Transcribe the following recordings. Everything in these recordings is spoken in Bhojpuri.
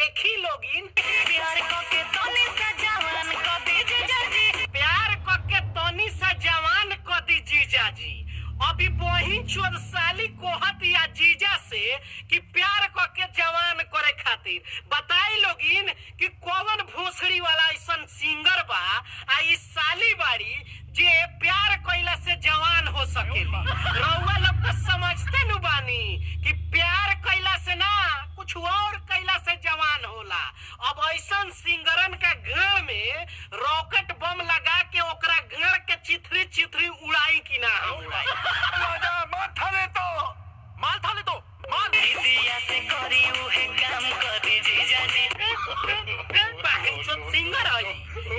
देखी लोगिन प्यार को के तोनी सा जवान को दी जीजा जी, प्यार को के तोनी सा जवान को दी जीजा जी। अभी वही 14 साली कोहत या जीजा से कि प्यार को के जवान करे खातिर बताई लोगिन कि कौन भोसड़ी वाला ऐसा सिंगर बा आ इस साली बाड़ी जे प्यार कइला से जवान हो सकेली। रउआ लोग तो समझते नु बानी कि प्यार कइला से ना कुछ और कइला से जवान होला। अब ऐसा सिंगरन का गढ़ में रॉकेट बम लगा के ओकरा गढ़ के चिथरी चिथरी उड़ाई कि ना हम उड़ाई। दीदिया से करी उहे काम करी जीजा जी। सिंगर है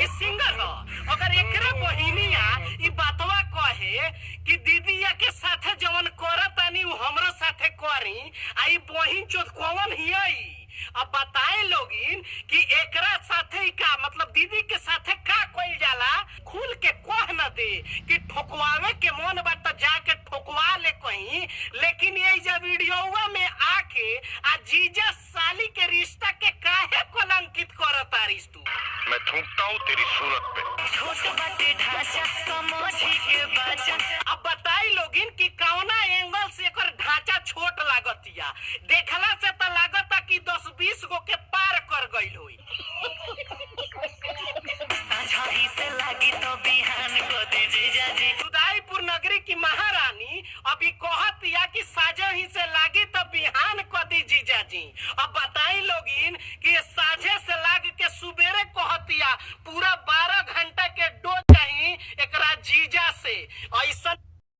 ये सिंगर हो। अगर एकरे बहिनिया ई बातवा कहे कि दीदिया के साथे जवन करतानी उ हमरो साथे करी आ ई बहिन चोद कौन हियई। अब बताए लोगिन कि एकरा साथे का मतलब दीदी के साथे का कोई जाला खुल के कह न दे कि ठोकवावे के मन बा तो जाके ठोकवा ले कहीं। लेकिन ये जब वीडियोवा में आके आ जीजा साली के रिश्ता के काहे कलंकित करता रिस तू। मैं थूकता हूँ तेरी सूरत पे। छोट बाटे ढांचा समझी के बाचा। अब बताई लोगिन कि कौना एंगल से एकर ढांचा छोट लागतिया। देखला से तो लागता कि 10-20 गो के पार कर गइल होई। साझाही से लागी तो बिहान को दी जीजा जी। उदयपुर नगरी की महारानी अभी कहतिया कि साझाही से लागी तो बिहान को दी जीजा जी। अब बताई लोगिन कि साझे से लाग के सुबेरे कहतिया पूरा 12 घंटा के डोज चाहिए एकरा जीजा से। ऐसा